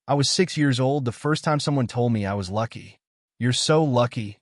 I was 6 years old the first time someone told me I was lucky. You're so lucky,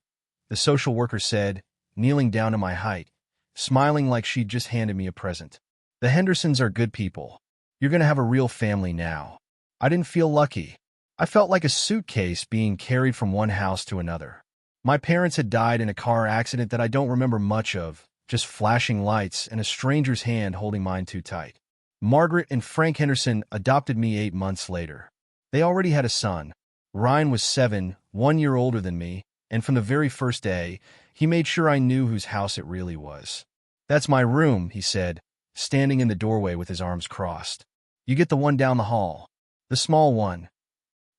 the social worker said, kneeling down to my height, smiling like she'd just handed me a present. The Hendersons are good people. You're going to have a real family now. I didn't feel lucky. I felt like a suitcase being carried from one house to another. My parents had died in a car accident that I don't remember much of, just flashing lights and a stranger's hand holding mine too tight. Margaret and Frank Henderson adopted me 8 months later. They already had a son. Ryan was 7, 1 year older than me, and from the very first day, he made sure I knew whose house it really was. That's my room, he said, standing in the doorway with his arms crossed. You get the one down the hall. The small one.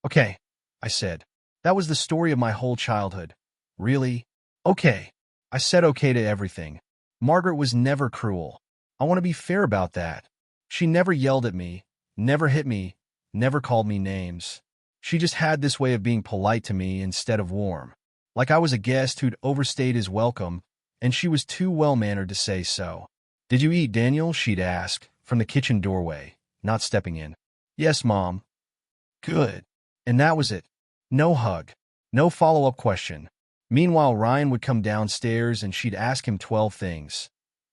Okay, I said. That was the story of my whole childhood. Really? Okay. I said okay to everything. Margaret was never cruel. I want to be fair about that. She never yelled at me, never hit me, never called me names. She just had this way of being polite to me instead of warm. Like I was a guest who'd overstayed his welcome, and she was too well-mannered to say so. Did you eat, Daniel? She'd ask, from the kitchen doorway, not stepping in. Yes, Mom. Good. And that was it. No hug. No follow-up question. Meanwhile, Ryan would come downstairs and she'd ask him 12 things.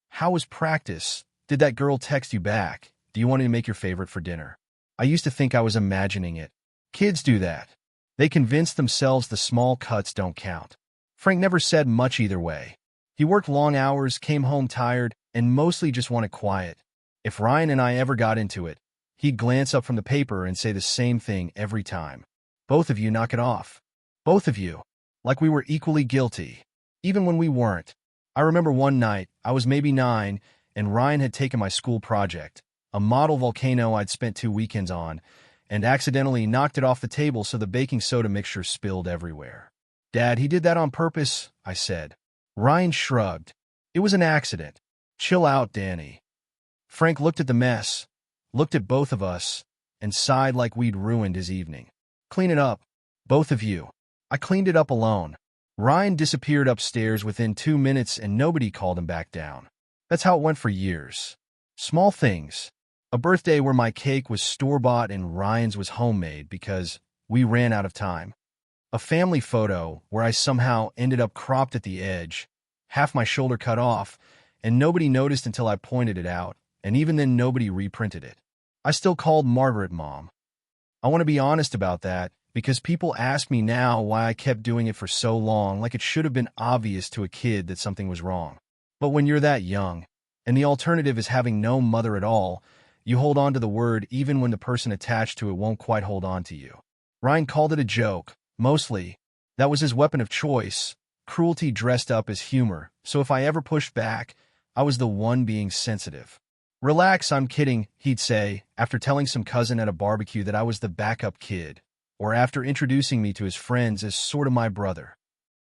How was practice? Did that girl text you back? Do you want to make your favorite for dinner? I used to think I was imagining it. Kids do that. They convince themselves the small cuts don't count. Frank never said much either way. He worked long hours, came home tired, and mostly just wanted quiet. If Ryan and I ever got into it, he'd glance up from the paper and say the same thing every time. Both of you knock it off. Both of you. Like we were equally guilty. Even when we weren't. I remember one night, I was maybe 9, and Ryan had taken my school project, a model volcano I'd spent 2 weekends on, and accidentally knocked it off the table so the baking soda mixture spilled everywhere. Dad, he did that on purpose, I said. Ryan shrugged. It was an accident. Chill out, Danny. Frank looked at the mess, looked at both of us, and sighed like we'd ruined his evening. Clean it up, both of you. I cleaned it up alone. Ryan disappeared upstairs within 2 minutes and nobody called him back down. That's how it went for years. Small things. A birthday where my cake was store-bought and Ryan's was homemade because we ran out of time. A family photo where I somehow ended up cropped at the edge, half my shoulder cut off, and nobody noticed until I pointed it out, and even then nobody reprinted it. I still called Margaret Mom. I want to be honest about that, because people ask me now why I kept doing it for so long, like it should have been obvious to a kid that something was wrong. But when you're that young, and the alternative is having no mother at all, you hold on to the word even when the person attached to it won't quite hold on to you. Ryan called it a joke, mostly. That was his weapon of choice, cruelty dressed up as humor, so if I ever pushed back, I was the one being sensitive. Relax, I'm kidding, he'd say, after telling some cousin at a barbecue that I was the backup kid, or after introducing me to his friends as sort of my brother.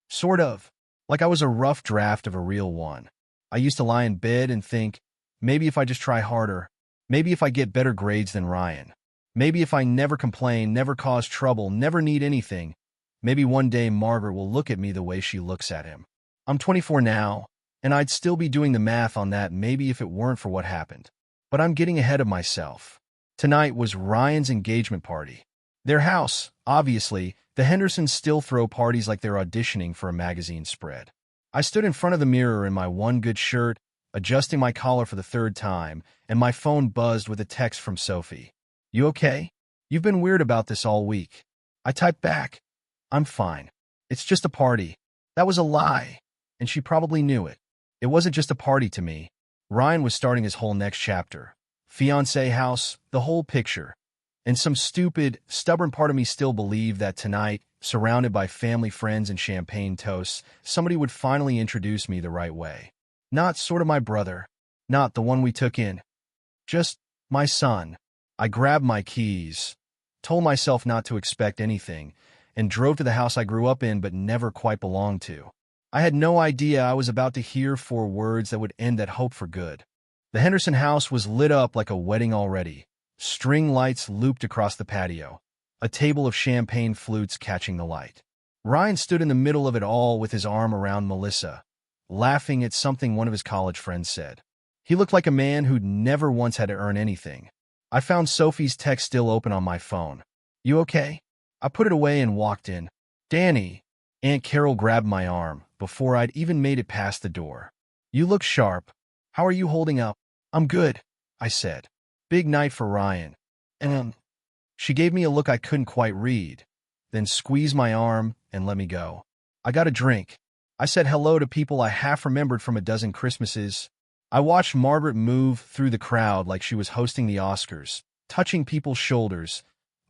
Sort of. Like I was a rough draft of a real one. I used to lie in bed and think, maybe if I just try harder, maybe if I get better grades than Ryan, maybe if I never complain, never cause trouble, never need anything, maybe one day Margaret will look at me the way she looks at him. I'm 24 now, and I'd still be doing the math on that maybe if it weren't for what happened. But I'm getting ahead of myself. Tonight was Ryan's engagement party. Their house, obviously, the Hendersons still throw parties like they're auditioning for a magazine spread. I stood in front of the mirror in my one good shirt, adjusting my collar for the 3rd time, and my phone buzzed with a text from Sophie. You okay? You've been weird about this all week. I typed back. I'm fine. It's just a party. That was a lie, and she probably knew it. It wasn't just a party to me. Ryan was starting his whole next chapter. Fiancé house, the whole picture. And some stupid, stubborn part of me still believed that tonight, surrounded by family, friends, and champagne toasts, somebody would finally introduce me the right way. Not sort of my brother. Not the one we took in. Just my son. I grabbed my keys, told myself not to expect anything, and drove to the house I grew up in but never quite belonged to. I had no idea I was about to hear 4 words that would end that hope for good. The Henderson house was lit up like a wedding already. String lights looped across the patio, a table of champagne flutes catching the light. Ryan stood in the middle of it all with his arm around Melissa, laughing at something one of his college friends said. He looked like a man who'd never once had to earn anything. I found Sophie's text still open on my phone. You okay? I put it away and walked in. Danny. Aunt Carol grabbed my arm before I'd even made it past the door. You look sharp. How are you holding up? I'm good, I said. Big night for Ryan. She gave me a look I couldn't quite read, then squeezed my arm and let me go. I got a drink. I said hello to people I half remembered from a dozen Christmases. I watched Margaret move through the crowd like she was hosting the Oscars, touching people's shoulders,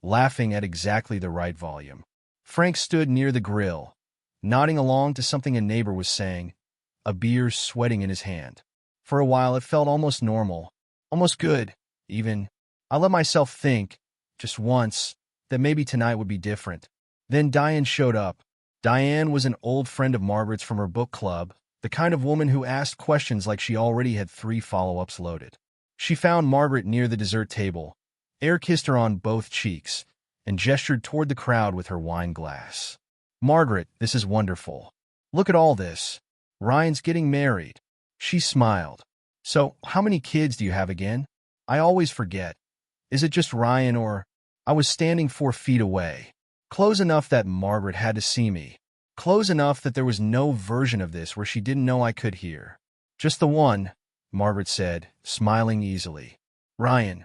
laughing at exactly the right volume. Frank stood near the grill, nodding along to something a neighbor was saying, a beer sweating in his hand. For a while it felt almost normal, almost good, even. I let myself think, just once, that maybe tonight would be different. Then Diane showed up. Diane was an old friend of Margaret's from her book club, the kind of woman who asked questions like she already had 3 follow-ups loaded. She found Margaret near the dessert table, air-kissed her on both cheeks, and gestured toward the crowd with her wine glass. Margaret, this is wonderful. Look at all this. Ryan's getting married. She smiled. So, how many kids do you have again? I always forget. Is it just Ryan or... I was standing 4 feet away, close enough that Margaret had to see me, close enough that there was no version of this where she didn't know I could hear. Just the one, Margaret said, smiling easily. Ryan.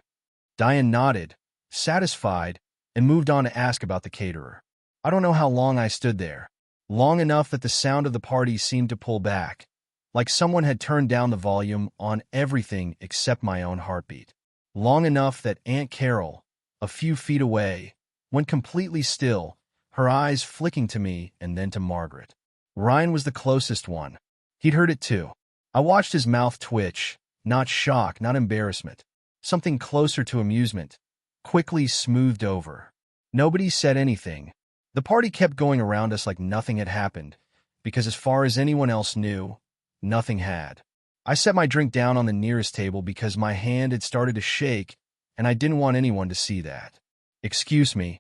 Diane nodded, satisfied, and moved on to ask about the caterer. I don't know how long I stood there. Long enough that the sound of the party seemed to pull back, like someone had turned down the volume on everything except my own heartbeat. Long enough that Aunt Carol, a few feet away, went completely still, her eyes flicking to me and then to Margaret. Ryan was the closest one. He'd heard it too. I watched his mouth twitch, not shock, not embarrassment. Something closer to amusement, quickly smoothed over. Nobody said anything. The party kept going around us like nothing had happened, because as far as anyone else knew, nothing had. I set my drink down on the nearest table because my hand had started to shake, and I didn't want anyone to see that. Excuse me,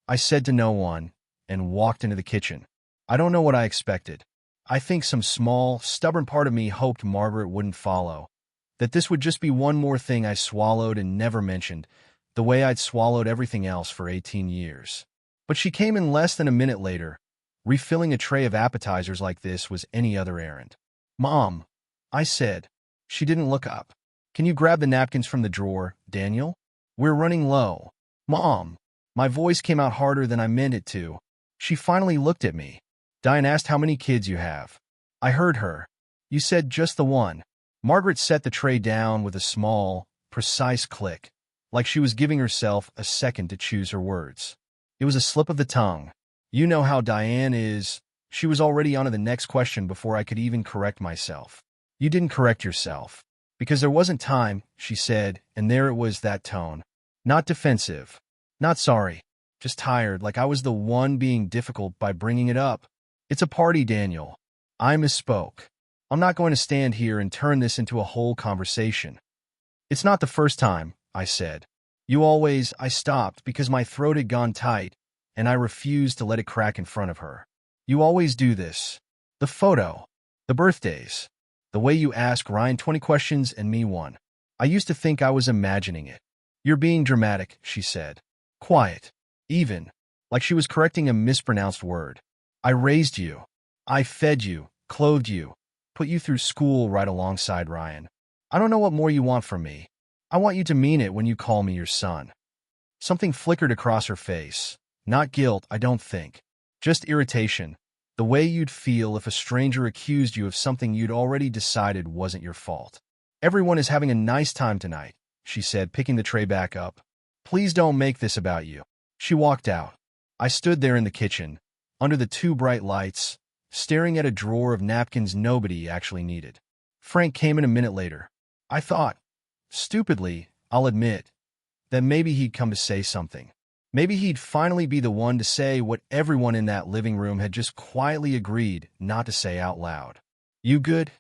I said to no one, and walked into the kitchen. I don't know what I expected. I think some small, stubborn part of me hoped Margaret wouldn't follow, that this would just be one more thing I swallowed and never mentioned, the way I'd swallowed everything else for 18 years. But she came in less than a minute later. Refilling a tray of appetizers like this was any other errand. Mom, I said. She didn't look up. Can you grab the napkins from the drawer, Daniel? We're running low. Mom. My voice came out harder than I meant it to. She finally looked at me. Diane asked how many kids you have. I heard her. You said just the one. Margaret set the tray down with a small, precise click, like she was giving herself a second to choose her words. It was a slip of the tongue. You know how Diane is. She was already on to the next question before I could even correct myself. You didn't correct yourself. Because there wasn't time, she said, and there it was, that tone. Not defensive. Not sorry. Just tired, like I was the one being difficult by bringing it up. It's a party, Daniel. I misspoke. I'm not going to stand here and turn this into a whole conversation. It's not the first time, I said. You always... I stopped because my throat had gone tight, and I refused to let it crack in front of her. You always do this. The photo. The birthdays. The way you ask Ryan 20 questions and me one. I used to think I was imagining it. You're being dramatic, she said. Quiet. Even. Like she was correcting a mispronounced word. I raised you. I fed you, clothed you, put you through school right alongside Ryan. I don't know what more you want from me. I want you to mean it when you call me your son. Something flickered across her face. Not guilt, I don't think. Just irritation. The way you'd feel if a stranger accused you of something you'd already decided wasn't your fault. Everyone is having a nice time tonight, she said, picking the tray back up. Please don't make this about you. She walked out. I stood there in the kitchen, under the 2 bright lights, staring at a drawer of napkins nobody actually needed. Frank came in a minute later. I thought, stupidly, I'll admit, that maybe he'd come to say something. Maybe he'd finally be the one to say what everyone in that living room had just quietly agreed not to say out loud. You good?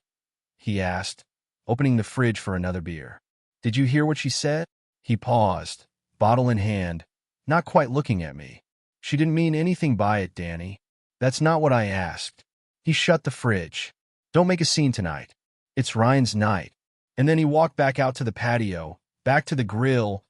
He asked, opening the fridge for another beer. Did you hear what she said? He paused, bottle in hand, not quite looking at me. She didn't mean anything by it, Danny. That's not what I asked. He shut the fridge. Don't make a scene tonight. It's Ryan's night. And then he walked back out to the patio, back to the grill,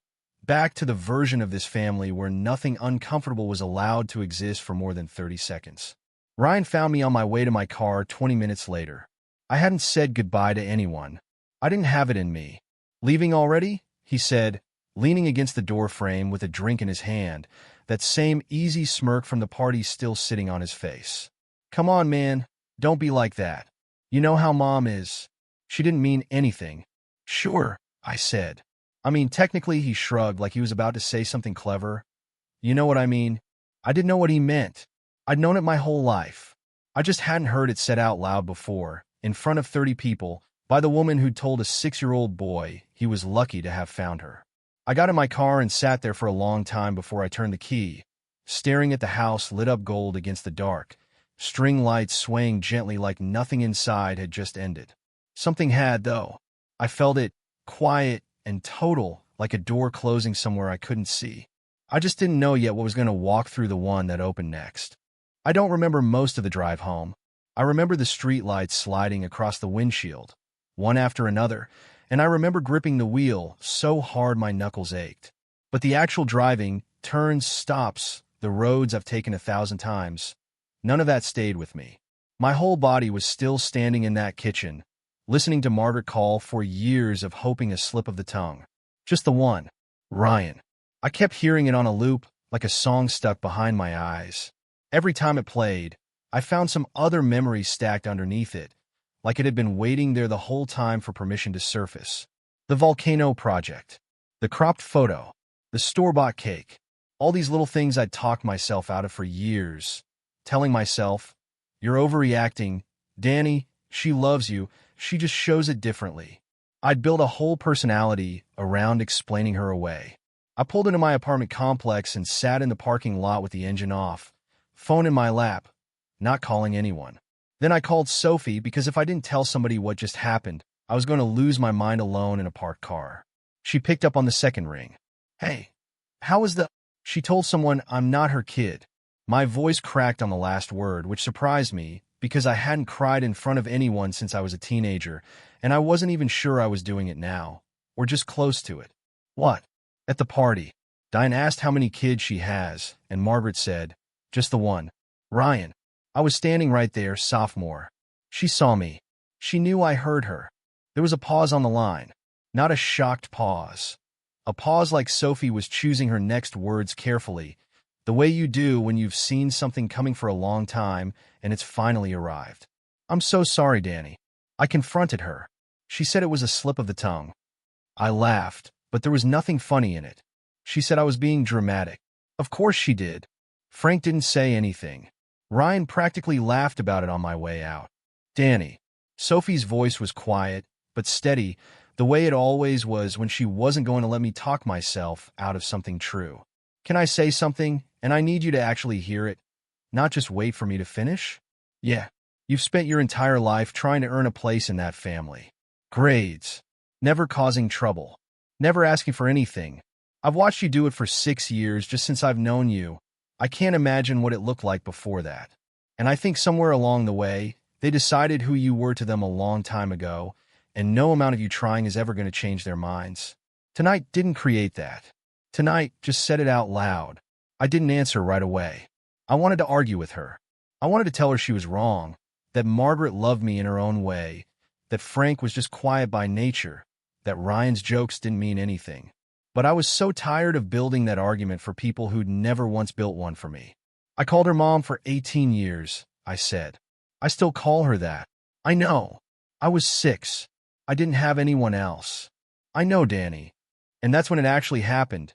back to the version of this family where nothing uncomfortable was allowed to exist for more than 30 seconds. Ryan found me on my way to my car 20 minutes later. I hadn't said goodbye to anyone. I didn't have it in me. "Leaving already?" he said, leaning against the door frame with a drink in his hand, that same easy smirk from the party still sitting on his face. "Come on, man. Don't be like that. You know how Mom is." She didn't mean anything. "Sure," I said. I mean, technically, he shrugged like he was about to say something clever. "You know what I mean?" I didn't know what he meant. I'd known it my whole life. I just hadn't heard it said out loud before, in front of 30 people, by the woman who'd told a 6-year-old boy he was lucky to have found her. I got in my car and sat there for a long time before I turned the key, staring at the house lit up gold against the dark, string lights swaying gently like nothing inside had just ended. Something had, though. I felt it, quiet and total, like a door closing somewhere I couldn't see. I just didn't know yet what was going to walk through the one that opened next. I don't remember most of the drive home. I remember the street lights sliding across the windshield, one after another, and I remember gripping the wheel so hard my knuckles ached. But the actual driving, turns, stops, the roads I've taken 1,000 times, none of that stayed with me. My whole body was still standing in that kitchen, listening to Margaret call for years of hoping a slip of the tongue. Just the one. Ryan. I kept hearing it on a loop, like a song stuck behind my eyes. Every time it played, I found some other memory stacked underneath it, like it had been waiting there the whole time for permission to surface. The volcano project, the cropped photo, the store-bought cake, all these little things I'd talked myself out of for years, telling myself, "You're overreacting, Danny, she loves you, she just shows it differently." I'd built a whole personality around explaining her away. I pulled into my apartment complex and sat in the parking lot with the engine off, phone in my lap, not calling anyone. Then I called Sophie because if I didn't tell somebody what just happened, I was going to lose my mind alone in a parked car. She picked up on the second ring. "Hey, how was the—" She told someone I'm not her kid. My voice cracked on the last word, which surprised me because I hadn't cried in front of anyone since I was a teenager, and I wasn't even sure I was doing it now, or just close to it. "What?" "At the party." Diane asked how many kids she has, and Margaret said, "Just the one. Ryan." I was standing right there, sophomore. She saw me. She knew I heard her. There was a pause on the line. Not a shocked pause. A pause like Sophie was choosing her next words carefully, the way you do when you've seen something coming for a long time and it's finally arrived. "I'm so sorry, Danny." I confronted her. She said it was a slip of the tongue. I laughed, but there was nothing funny in it. She said I was being dramatic. Of course she did. Frank didn't say anything. Ryan practically laughed about it on my way out. "Danny." Sophie's voice was quiet, but steady, the way it always was when she wasn't going to let me talk myself out of something true. "Can I say something, and I need you to actually hear it, not just wait for me to finish?" "Yeah. You've spent your entire life trying to earn a place in that family. Grades. Never causing trouble. Never asking for anything. I've watched you do it for 6 years just since I've known you. I can't imagine what it looked like before that. And I think somewhere along the way, they decided who you were to them a long time ago, and no amount of you trying is ever going to change their minds. Tonight didn't create that. Tonight just said it out loud. I didn't answer right away. I wanted to argue with her. I wanted to tell her she was wrong, that Margaret loved me in her own way, that Frank was just quiet by nature, that Ryan's jokes didn't mean anything. But I was so tired of building that argument for people who'd never once built one for me. "I called her Mom for 18 years, I said. "I still call her that." "I know. I was 6. I didn't have anyone else." "I know, Danny." And that's when it actually happened.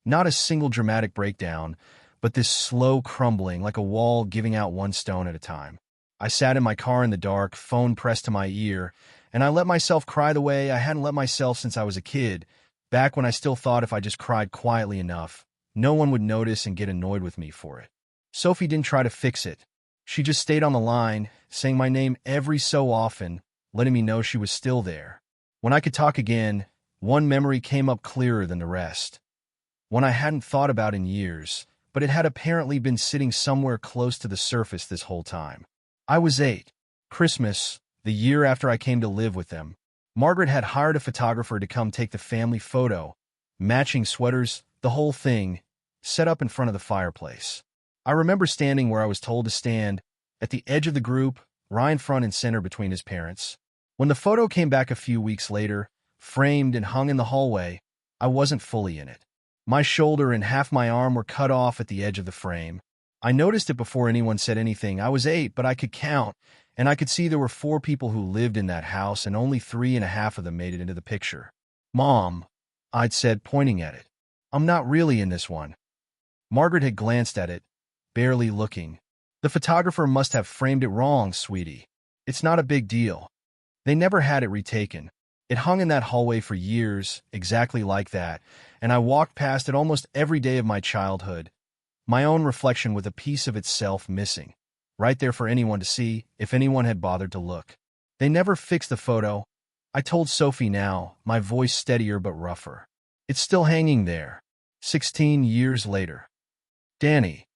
Not a single dramatic breakdown, but this slow crumbling like a wall giving out one stone at a time. I sat in my car in the dark, phone pressed to my ear, and I let myself cry the way I hadn't let myself since I was a kid, back when I still thought if I just cried quietly enough, no one would notice and get annoyed with me for it. Sophie didn't try to fix it. She just stayed on the line, saying my name every so often, letting me know she was still there. When I could talk again, one memory came up clearer than the rest. One I hadn't thought about in years, but it had apparently been sitting somewhere close to the surface this whole time. I was 8. Christmas, the year after I came to live with them. Margaret had hired a photographer to come take the family photo, matching sweaters, the whole thing, set up in front of the fireplace. I remember standing where I was told to stand, at the edge of the group, Ryan front and center between his parents. When the photo came back a few weeks later, framed and hung in the hallway, I wasn't fully in it. My shoulder and half my arm were cut off at the edge of the frame. I noticed it before anyone said anything. I was 8, but I could count, and I could see there were 4 people who lived in that house, and only 3.5 of them made it into the picture. "Mom," I'd said, pointing at it. "I'm not really in this one." Margaret had glanced at it, barely looking. "The photographer must have framed it wrong, sweetie. It's not a big deal." They never had it retaken. It hung in that hallway for years, exactly like that, and I walked past it almost every day of my childhood, my own reflection with a piece of itself missing, right there for anyone to see, if anyone had bothered to look. They never fixed the photo. I told Sophie now, my voice steadier but rougher. "It's still hanging there, 16 years later." "Danny,"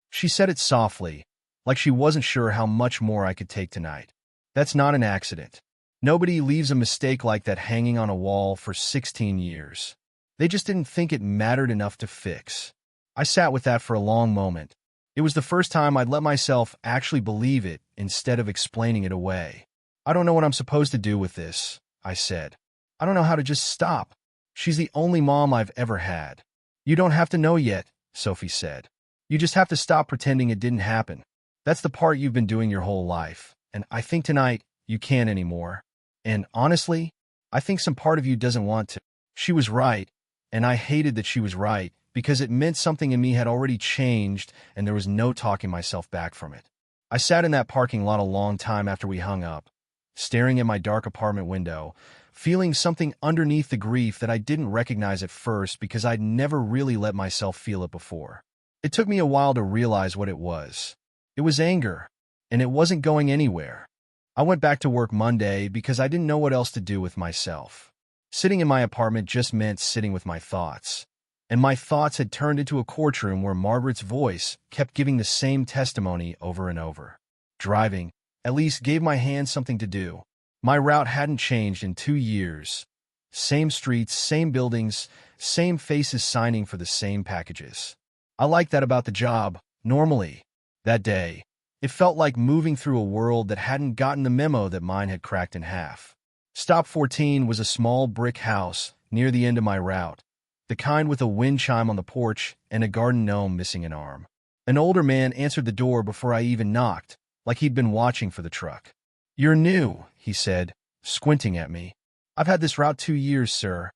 she said it softly, like she wasn't sure how much more I could take tonight. "That's not an accident. Nobody leaves a mistake like that hanging on a wall for 16 years. They just didn't think it mattered enough to fix." I sat with that for a long moment. It was the first time I'd let myself actually believe it instead of explaining it away. "I don't know what I'm supposed to do with this," I said. "I don't know how to just stop. She's the only mom I've ever had." "You don't have to know yet," Sophie said. "You just have to stop pretending it didn't happen. That's the part you've been doing your whole life, and I think tonight you can't anymore. And honestly, I think some part of you doesn't want to." She was right, and I hated that she was right, because it meant something in me had already changed, and there was no talking myself back from it. I sat in that parking lot a long time after we hung up, staring at my dark apartment window, feeling something underneath the grief that I didn't recognize at first because I'd never really let myself feel it before. It took me a while to realize what it was. It was anger, and it wasn't going anywhere. I went back to work Monday because I didn't know what else to do with myself. Sitting in my apartment just meant sitting with my thoughts. And my thoughts had turned into a courtroom where Margaret's voice kept giving the same testimony over and over. Driving, at least, gave my hands something to do. My route hadn't changed in 2 years. Same streets, same buildings, same faces signing for the same packages. I liked that about the job, normally. That day, it felt like moving through a world that hadn't gotten the memo that mine had cracked in half. Stop 14 was a small brick house near the end of my route, the kind with a wind chime on the porch and a garden gnome missing an arm. An older man answered the door before I even knocked, like he'd been watching for the truck. "You're new," he said, squinting at me. "I've had this route 2 years, sir."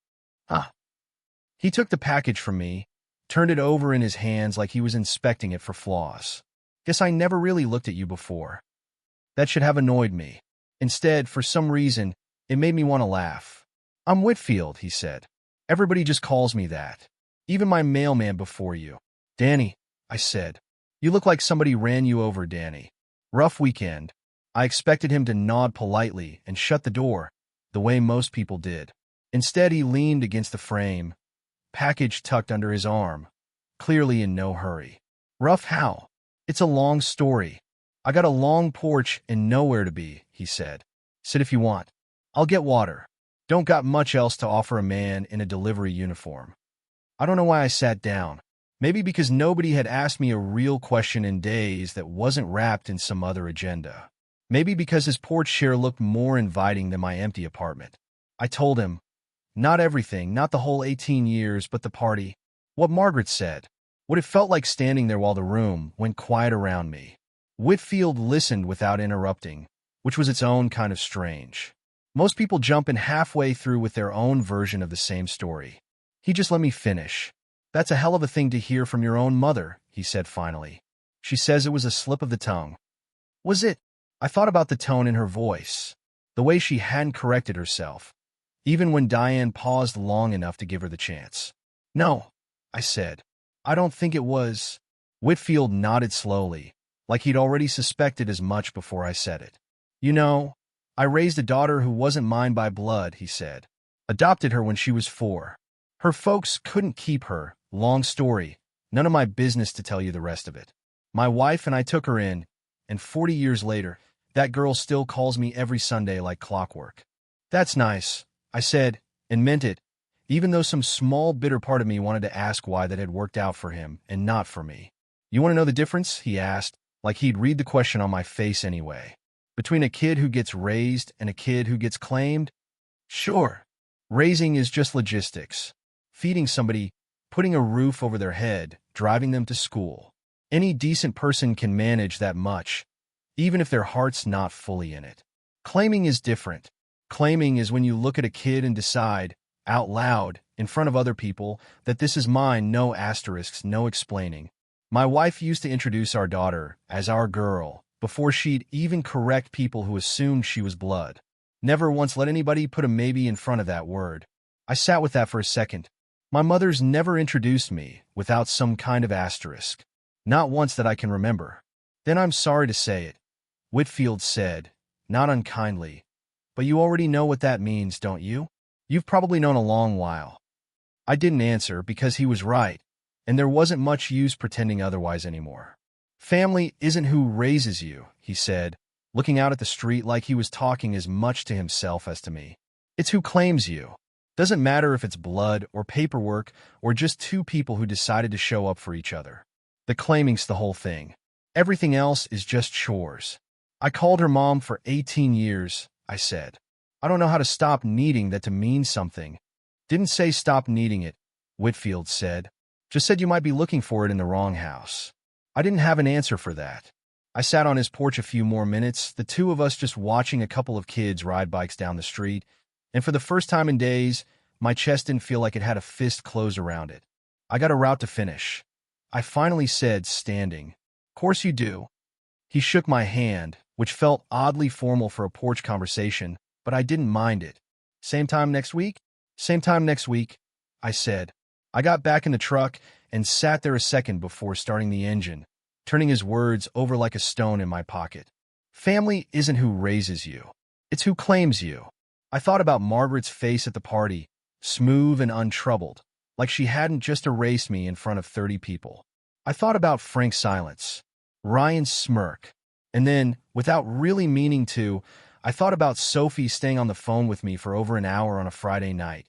"Ah." He took the package from me, turned it over in his hands like he was inspecting it for flaws. "Guess I never really looked at you before." That should have annoyed me. Instead, for some reason, it made me want to laugh. "I'm Whitfield," he said. "Everybody just calls me that. Even my mailman before you." "Danny," I said. "You look like somebody ran you over, Danny." "Rough weekend." I expected him to nod politely and shut the door, the way most people did. Instead, he leaned against the frame, package tucked under his arm, clearly in no hurry. "Rough how?" "It's a long story. I got a long porch and nowhere to be," he said. "Sit if you want. I'll get water." Don't got much else to offer a man in a delivery uniform. I don't know why I sat down. Maybe because nobody had asked me a real question in days that wasn't wrapped in some other agenda. Maybe because his porch chair looked more inviting than my empty apartment. I told him, not everything, not the whole 18 years, but the party. What Margaret said. What it felt like standing there while the room went quiet around me. Whitfield listened without interrupting, which was its own kind of strange. Most people jump in halfway through with their own version of the same story. He just let me finish. "That's a hell of a thing to hear from your own mother," he said finally. "She says it was a slip of the tongue." Was it? I thought about the tone in her voice, the way she hadn't corrected herself, even when Diane paused long enough to give her the chance. "No," I said. "I don't think it was." Whitfield nodded slowly, like he'd already suspected as much before I said it. "You know, I raised a daughter who wasn't mine by blood," he said. "Adopted her when she was 4. Her folks couldn't keep her. Long story. None of my business to tell you the rest of it. My wife and I took her in, and 40 years later, that girl still calls me every Sunday like clockwork." "That's nice," I said, and meant it. even though some small bitter part of me wanted to ask why that had worked out for him and not for me. You want to know the difference? He asked, like he'd read the question on my face anyway. Between a kid who gets raised and a kid who gets claimed? Sure. Raising is just logistics. Feeding somebody, putting a roof over their head, driving them to school. Any decent person can manage that much, even if their heart's not fully in it. Claiming is different. Claiming is when you look at a kid and decide, out loud, in front of other people, that this is mine, no asterisks, no explaining. My wife used to introduce our daughter as our girl before she'd even correct people who assumed she was blood. Never once let anybody put a maybe in front of that word. I sat with that for a second. My mother's never introduced me without some kind of asterisk. Not once that I can remember. Then I'm sorry to say it, Whitfield said, not unkindly. But you already know what that means, don't you? You've probably known a long while. I didn't answer because he was right, and there wasn't much use pretending otherwise anymore. Family isn't who raises you, he said, looking out at the street like he was talking as much to himself as to me. It's who claims you. Doesn't matter if it's blood or paperwork or just two people who decided to show up for each other. The claiming's the whole thing. Everything else is just chores. I called her mom for 18 years, I said. I don't know how to stop needing that to mean something. Didn't say stop needing it, Whitfield said. Just said you might be looking for it in the wrong house. I didn't have an answer for that. I sat on his porch a few more minutes, the two of us just watching a couple of kids ride bikes down the street, and for the first time in days, my chest didn't feel like it had a fist closed around it. I got a route to finish. I finally said, standing. Course you do. He shook my hand, which felt oddly formal for a porch conversation, but I didn't mind it. Same time next week? Same time next week, I said. I got back in the truck and sat there a second before starting the engine, turning his words over like a stone in my pocket. Family isn't who raises you. It's who claims you. I thought about Margaret's face at the party, smooth and untroubled, like she hadn't just erased me in front of 30 people. I thought about Frank's silence, Ryan's smirk, and then, without really meaning to, I thought about Sophie staying on the phone with me for over an hour on a Friday night,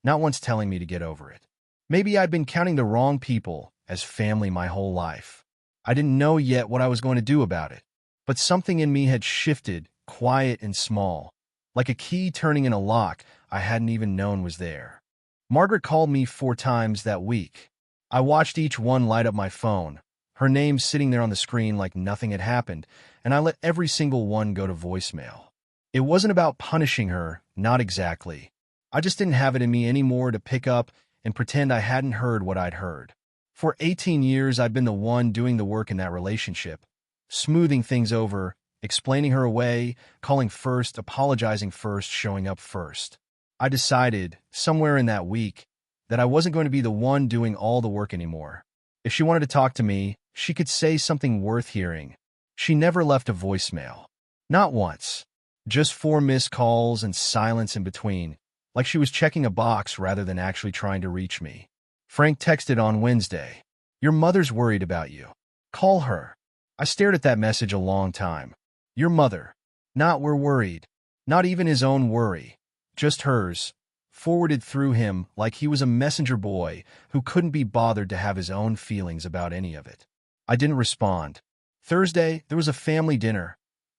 not once telling me to get over it. Maybe I'd been counting the wrong people as family my whole life. I didn't know yet what I was going to do about it, but something in me had shifted, quiet and small, like a key turning in a lock I hadn't even known was there. Margaret called me 4 times that week. I watched each one light up my phone, her name sitting there on the screen like nothing had happened, and I let every single one go to voicemail. It wasn't about punishing her, not exactly. I just didn't have it in me anymore to pick up and pretend I hadn't heard what I'd heard. For 18 years, I'd been the one doing the work in that relationship, smoothing things over, explaining her away, calling first, apologizing first, showing up first. I decided, somewhere in that week, that I wasn't going to be the one doing all the work anymore. If she wanted to talk to me, she could say something worth hearing. She never left a voicemail. Not once. Just 4 missed calls and silence in between, like she was checking a box rather than actually trying to reach me. Frank texted on Wednesday. Your mother's worried about you. Call her. I stared at that message a long time. Your mother. Not we're worried. Not even his own worry. Just hers. Forwarded through him like he was a messenger boy who couldn't be bothered to have his own feelings about any of it. I didn't respond. Thursday, there was a family dinner.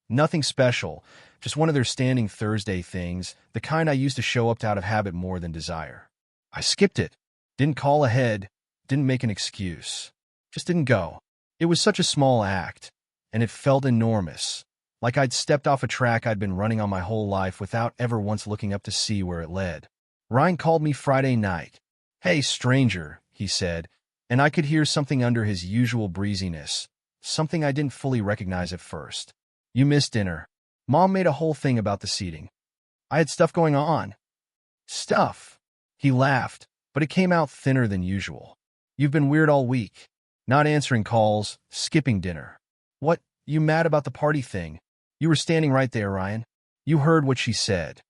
Nothing special, just one of their standing Thursday things, the kind I used to show up to out of habit more than desire. I skipped it. Didn't call ahead. Didn't make an excuse. Just didn't go. It was such a small act, and it felt enormous, like I'd stepped off a track I'd been running on my whole life without ever once looking up to see where it led. Ryan called me Friday night. Hey, stranger, he said, and I could hear something under his usual breeziness, something I didn't fully recognize at first. You missed dinner. Mom made a whole thing about the seating. I had stuff going on. Stuff. He laughed, but it came out thinner than usual. You've been weird all week. Not answering calls, skipping dinner. What, you mad about the party thing? You were standing right there, Ryan. You heard what she said.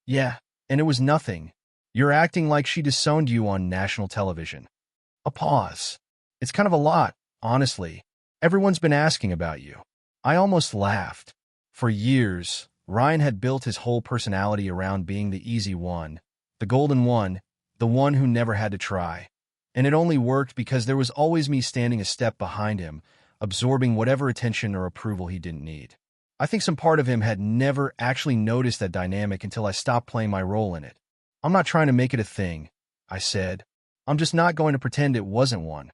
Yeah, and it was nothing. You're acting like she disowned you on national television. A pause. It's kind of a lot, honestly. Everyone's been asking about you. I almost laughed. For years, Ryan had built his whole personality around being the easy one, the golden one, the one who never had to try. And it only worked because there was always me standing a step behind him, absorbing whatever attention or approval he didn't need. I think some part of him had never actually noticed that dynamic until I stopped playing my role in it. I'm not trying to make it a thing, I said. I'm just not going to pretend it wasn't one.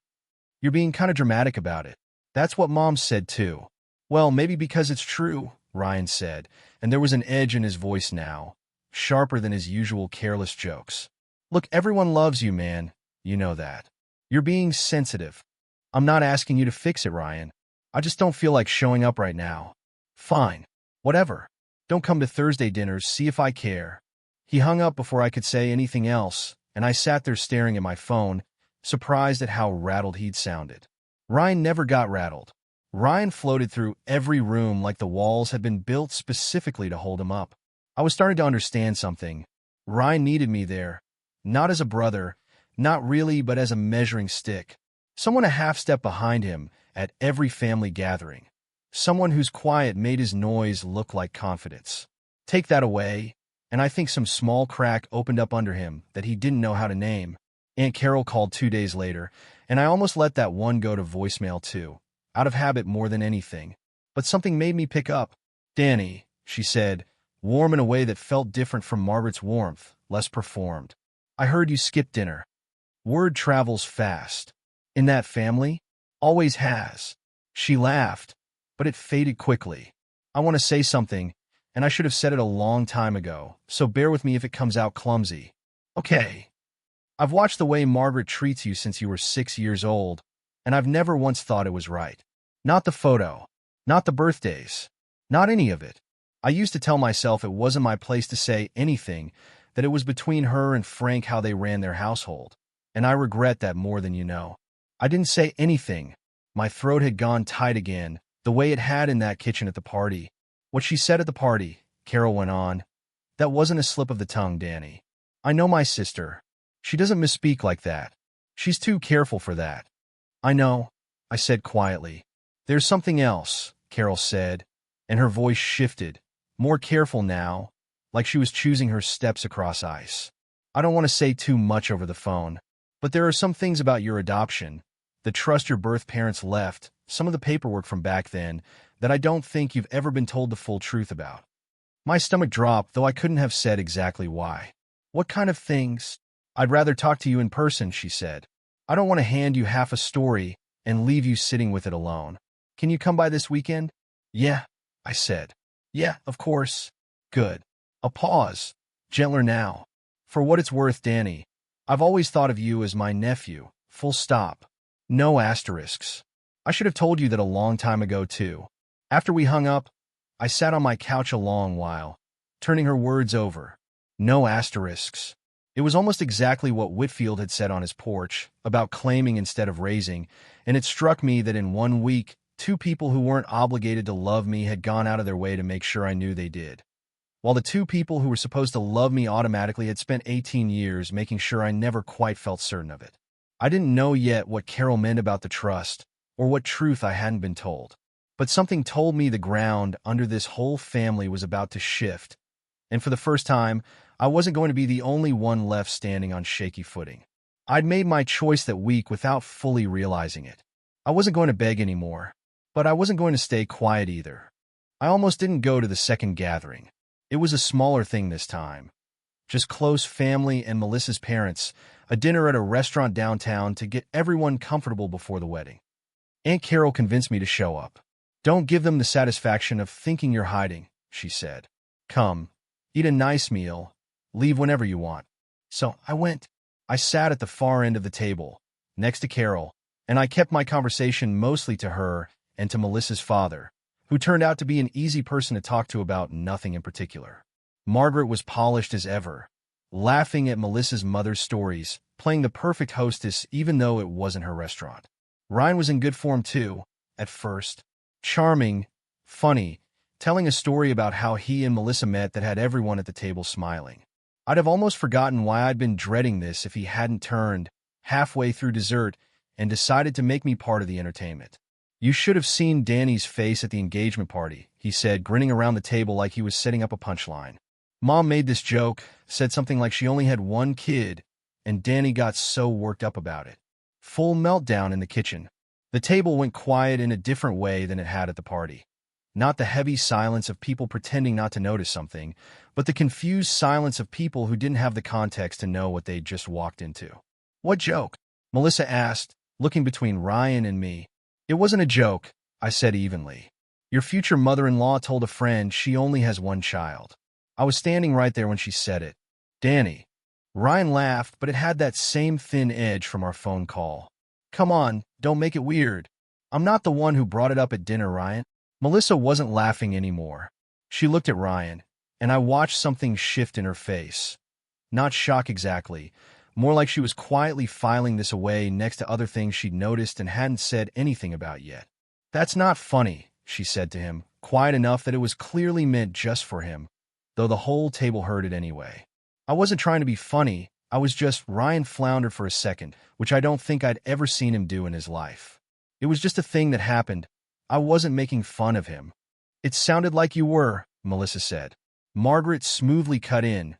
You're being kind of dramatic about it. That's what Mom said too. Well, maybe because it's true, Ryan said, and there was an edge in his voice now, sharper than his usual careless jokes. Look, everyone loves you, man. You know that. You're being sensitive. I'm not asking you to fix it, Ryan. I just don't feel like showing up right now. Fine. Whatever. Don't come to Thursday dinners, see if I care. He hung up before I could say anything else, and I sat there staring at my phone, surprised at how rattled he'd sounded. Ryan never got rattled. Ryan floated through every room like the walls had been built specifically to hold him up. I was starting to understand something. Ryan needed me there. Not as a brother, not really, but as a measuring stick. Someone a half step behind him at every family gathering. Someone whose quiet made his noise look like confidence. Take that away, and I think some small crack opened up under him that he didn't know how to name. Aunt Carol called 2 days later, and I almost let that one go to voicemail too, out of habit more than anything. But something made me pick up. Danny, she said, warm in a way that felt different from Margaret's warmth, less performed. I heard you skipped dinner. Word travels fast. In that family? Always has. She laughed, but it faded quickly. I want to say something, and I should have said it a long time ago, so bear with me if it comes out clumsy. Okay. I've watched the way Margaret treats you since you were 6 years old, and I've never once thought it was right. Not the photo, not the birthdays, not any of it. I used to tell myself it wasn't my place to say anything, that it was between her and Frank how they ran their household, and I regret that more than you know. I didn't say anything. My throat had gone tight again, the way it had in that kitchen at the party. What she said at the party, Carol went on, that wasn't a slip of the tongue, Danny. I know my sister. She doesn't misspeak like that. She's too careful for that. I know, I said quietly. There's something else, Carol said, and her voice shifted, more careful now, like she was choosing her steps across ice. I don't want to say too much over the phone, but there are some things about your adoption, the trust your birth parents left, some of the paperwork from back then, that I don't think you've ever been told the full truth about. My stomach dropped, though I couldn't have said exactly why. What kind of things? I'd rather talk to you in person, she said. I don't want to hand you half a story and leave you sitting with it alone. Can you come by this weekend? Yeah, I said. Yeah, of course. Good. A pause. Gentler now. For what it's worth, Danny, I've always thought of you as my nephew, full stop. No asterisks. I should have told you that a long time ago, too. After we hung up, I sat on my couch a long while, turning her words over. No asterisks. It was almost exactly what Whitfield had said on his porch, about claiming instead of raising, and it struck me that in 1 week, 2 people who weren't obligated to love me had gone out of their way to make sure I knew they did. While the 2 people who were supposed to love me automatically had spent 18 years making sure I never quite felt certain of it. I didn't know yet what Carol meant about the trust, or what truth I hadn't been told. But something told me the ground under this whole family was about to shift, and for the first time, I wasn't going to be the only one left standing on shaky footing. I'd made my choice that week without fully realizing it. I wasn't going to beg anymore, but I wasn't going to stay quiet either. I almost didn't go to the second gathering. It was a smaller thing this time. Just close family and Melissa's parents, a dinner at a restaurant downtown to get everyone comfortable before the wedding. Aunt Carol convinced me to show up. Don't give them the satisfaction of thinking you're hiding, she said. Come, eat a nice meal, leave whenever you want. So I went. I sat at the far end of the table, next to Carol, and I kept my conversation mostly to her and to Melissa's father, who turned out to be an easy person to talk to about nothing in particular. Margaret was polished as ever, laughing at Melissa's mother's stories, playing the perfect hostess even though it wasn't her restaurant. Ryan was in good form too, at first. Charming, funny, telling a story about how he and Melissa met that had everyone at the table smiling. I'd have almost forgotten why I'd been dreading this if he hadn't turned, halfway through dessert, and decided to make me part of the entertainment. You should have seen Danny's face at the engagement party, he said, grinning around the table like he was setting up a punchline. Mom made this joke, said something like she only had 1 kid, and Danny got so worked up about it. Full meltdown in the kitchen. The table went quiet in a different way than it had at the party. Not the heavy silence of people pretending not to notice something, but the confused silence of people who didn't have the context to know what they'd just walked into. "What joke?" Melissa asked, looking between Ryan and me. "It wasn't a joke," I said evenly. "Your future mother-in-law told a friend she only has one child." I was standing right there when she said it. "Danny." Ryan laughed, but it had that same thin edge from our phone call. "Come on, don't make it weird. I'm not the one who brought it up at dinner, Ryan." Melissa wasn't laughing anymore. She looked at Ryan, and I watched something shift in her face. Not shock exactly, more like she was quietly filing this away next to other things she'd noticed and hadn't said anything about yet. "That's not funny," she said to him, quiet enough that it was clearly meant just for him, though the whole table heard it anyway. "I wasn't trying to be funny, I was just—" Ryan floundered for a second, which I don't think I'd ever seen him do in his life. "It was just a thing that happened. I wasn't making fun of him." "It sounded like you were," Melissa said. Margaret smoothly cut in,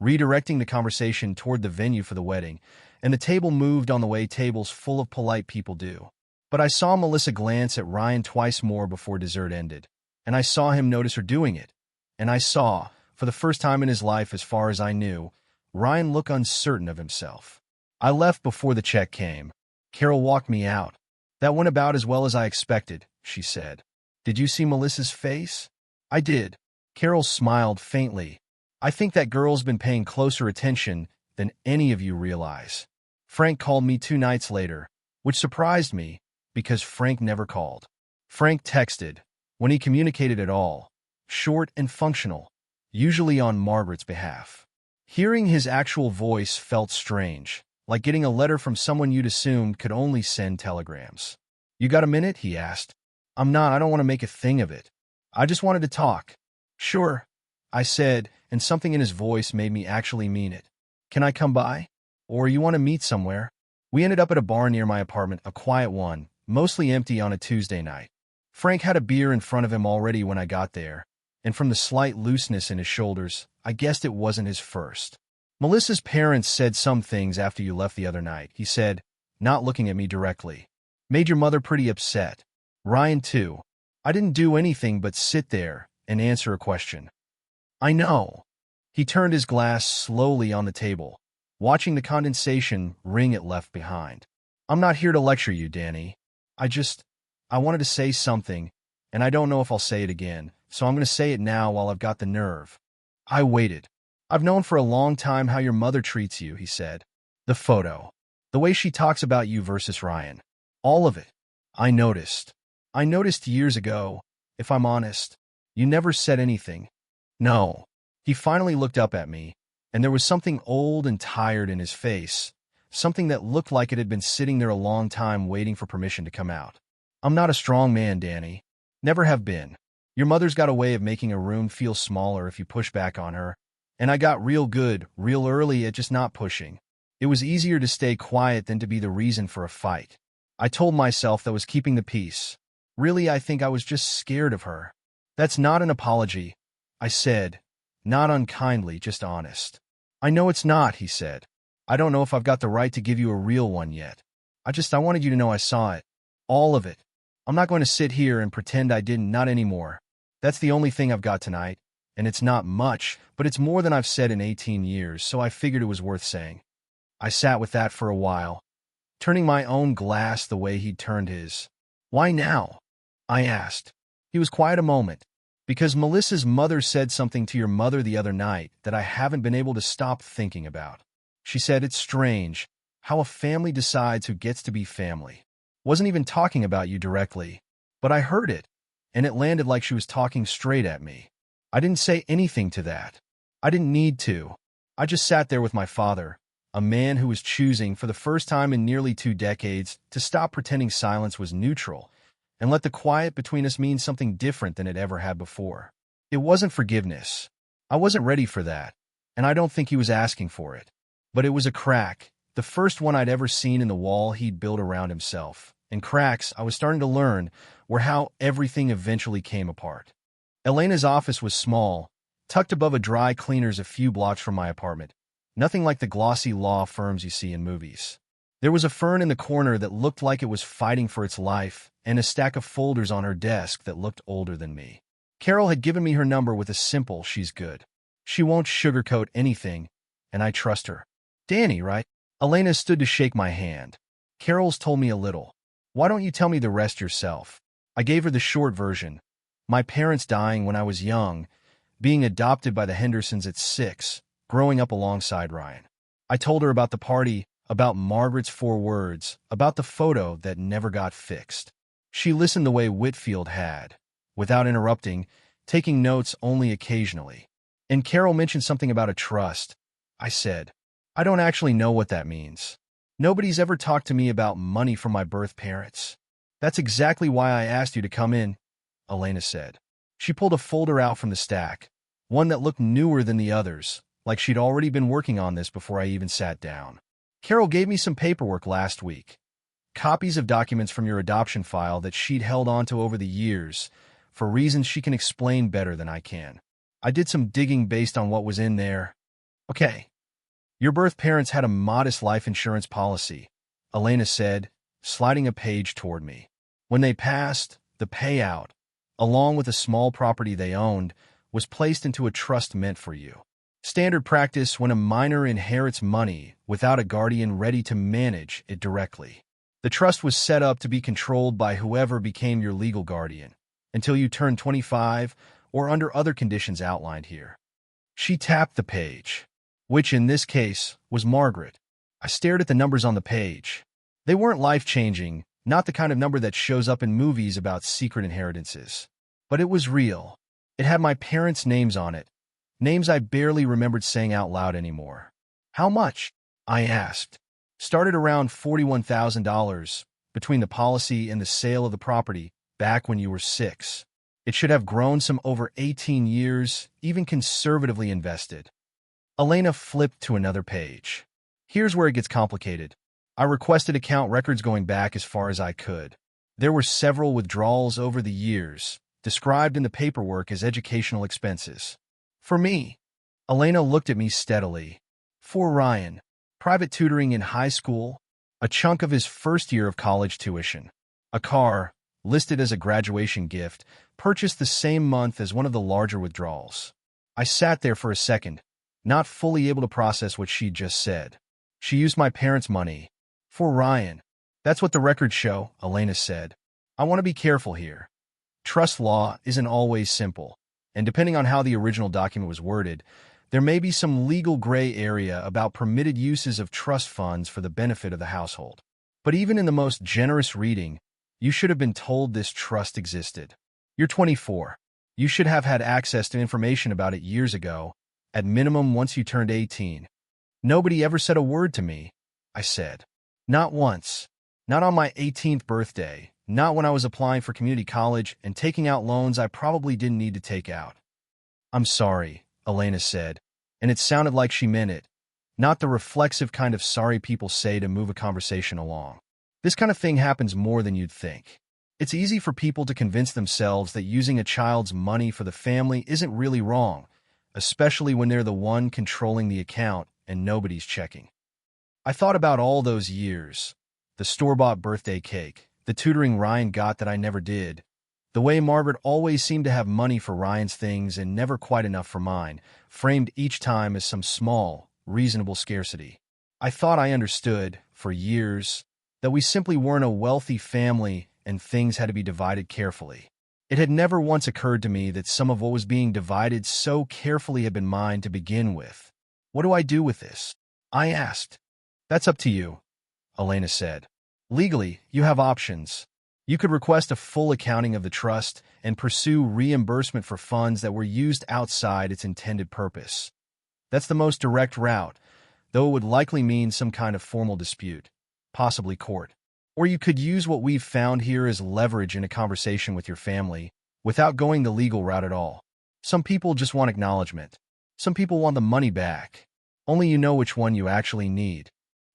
redirecting the conversation toward the venue for the wedding, and the table moved on the way tables full of polite people do. But I saw Melissa glance at Ryan twice more before dessert ended, and I saw him notice her doing it. And I saw, for the first time in his life as far as I knew, Ryan look uncertain of himself. I left before the check came. Carol walked me out. "That went about as well as I expected," she said. "Did you see Melissa's face?" "I did." Carol smiled faintly. "I think that girl's been paying closer attention than any of you realize. Frank called me 2 nights later, which surprised me because Frank never called. Frank texted, when he communicated at all, short and functional, usually on Margaret's behalf. Hearing his actual voice felt strange, like getting a letter from someone you'd assumed could only send telegrams. "You got a minute?" he asked. I don't want to make a thing of it. I just wanted to talk." "Sure," I said, and something in his voice made me actually mean it. "Can I come by? Or you want to meet somewhere?" We ended up at a bar near my apartment, a quiet one, mostly empty on a Tuesday night. Frank had a beer in front of him already when I got there, and from the slight looseness in his shoulders, I guessed it wasn't his first. "Melissa's parents said some things after you left the other night," he said, not looking at me directly. "Made your mother pretty upset. Ryan, too." I didn't do anything but sit there and answer a question. "I know." He turned his glass slowly on the table, watching the condensation ring it left behind. "I'm not here to lecture you, Danny. I wanted to say something, and I don't know if I'll say it again, so I'm going to say it now while I've got the nerve." I waited. "I've known for a long time how your mother treats you," he said. "The photo. The way she talks about you versus Ryan. All of it. I noticed. I noticed years ago, if I'm honest. You never said anything." "No." He finally looked up at me, and there was something old and tired in his face, something that looked like it had been sitting there a long time waiting for permission to come out. "I'm not a strong man, Danny. Never have been. Your mother's got a way of making a room feel smaller if you push back on her, and I got real good, real early at just not pushing. It was easier to stay quiet than to be the reason for a fight. I told myself that was keeping the peace. Really, I think I was just scared of her." "That's not an apology," I said, not unkindly, just honest. "I know it's not," he said. "I don't know if I've got the right to give you a real one yet. I wanted you to know I saw it. All of it. I'm not going to sit here and pretend I didn't, not anymore. That's the only thing I've got tonight, and it's not much, but it's more than I've said in 18 years, so I figured it was worth saying." I sat with that for a while, turning my own glass the way he'd turned his. "Why now?" I asked. He was quiet a moment. "Because Melissa's mother said something to your mother the other night that I haven't been able to stop thinking about. She said it's strange how a family decides who gets to be family. Wasn't even talking about you directly, but I heard it, and it landed like she was talking straight at me. I didn't say anything to that. I didn't need to. I just sat there with my father, a man who was choosing, for the first time in nearly 2 decades, to stop pretending silence was neutral and let the quiet between us mean something different than it ever had before. It wasn't forgiveness. I wasn't ready for that, and I don't think he was asking for it. But it was a crack, the first one I'd ever seen in the wall he'd built around himself. And cracks, I was starting to learn, were how everything eventually came apart. Elena's office was small, tucked above a dry cleaner's a few blocks from my apartment, Nothing like the glossy law firms you see in movies. There was a fern in the corner that looked like it was fighting for its life, and a stack of folders on her desk that looked older than me. Carol had given me her number with a simple, "She's good. She won't sugarcoat anything, and I trust her." Danny, right? Elena stood to shake my hand. "Carol's told me a little. Why don't you tell me the rest yourself?" I gave her the short version. My parents dying when I was young, being adopted by the Hendersons at 6, growing up alongside Ryan. I told her about the party, about Margaret's 4 words, about the photo that never got fixed. She listened the way Whitfield had, without interrupting, taking notes only occasionally. And Carol mentioned something about a trust. I said, "I don't actually know what that means. Nobody's ever talked to me about money from my birth parents." "That's exactly why I asked you to come in," Elena said. She pulled a folder out from the stack, one that looked newer than the others, like she'd already been working on this before I even sat down. "Carol gave me some paperwork last week. Copies of documents from your adoption file that she'd held onto over the years, for reasons she can explain better than I can. I did some digging based on what was in there." "Okay. Your birth parents had a modest life insurance policy," Elena said, sliding a page toward me. "When they passed, the payout, along with a small property they owned, was placed into a trust meant for you. Standard practice when a minor inherits money without a guardian ready to manage it directly. The trust was set up to be controlled by whoever became your legal guardian, until you turned 25 or under other conditions outlined here." She tapped the page, which in this case was Margaret. I stared at the numbers on the page. They weren't life-changing, not the kind of number that shows up in movies about secret inheritances. But it was real. It had my parents' names on it, names I barely remembered saying out loud anymore. "How much?" I asked. "Started around $41,000 between the policy and the sale of the property back when you were 6. It should have grown some over 18 years, even conservatively invested." Elena flipped to another page. "Here's where it gets complicated. I requested account records going back as far as I could. There were several withdrawals over the years, described in the paperwork as educational expenses. For me." Elena looked at me steadily. "For Ryan, private tutoring in high school, a chunk of his first year of college tuition, a car, listed as a graduation gift, purchased the same month as one of the larger withdrawals." I sat there for a second, not fully able to process what she'd just said. "She used my parents' money. For Ryan." "That's what the records show," Elena said. "I want to be careful here. Trust law isn't always simple, and depending on how the original document was worded, there may be some legal gray area about permitted uses of trust funds for the benefit of the household. But even in the most generous reading, you should have been told this trust existed. You're 24. You should have had access to information about it years ago, at minimum once you turned 18. "Nobody ever said a word to me," I said. "Not once. Not on my 18th birthday. Not when I was applying for community college and taking out loans I probably didn't need to take out." "I'm sorry," Elena said, and it sounded like she meant it. Not the reflexive kind of sorry people say to move a conversation along. "This kind of thing happens more than you'd think. It's easy for people to convince themselves that using a child's money for the family isn't really wrong, especially when they're the one controlling the account and nobody's checking." I thought about all those years, the store-bought birthday cake, the tutoring Ryan got that I never did, the way Margaret always seemed to have money for Ryan's things and never quite enough for mine, framed each time as some small, reasonable scarcity. I thought I understood, for years, that we simply weren't a wealthy family and things had to be divided carefully. It had never once occurred to me that some of what was being divided so carefully had been mine to begin with. "What do I do with this?" I asked. "That's up to you," Elena said. "Legally, you have options. You could request a full accounting of the trust and pursue reimbursement for funds that were used outside its intended purpose. That's the most direct route, though it would likely mean some kind of formal dispute, possibly court. Or you could use what we've found here as leverage in a conversation with your family, without going the legal route at all. Some people just want acknowledgement. Some people want the money back. Only you know which one you actually need."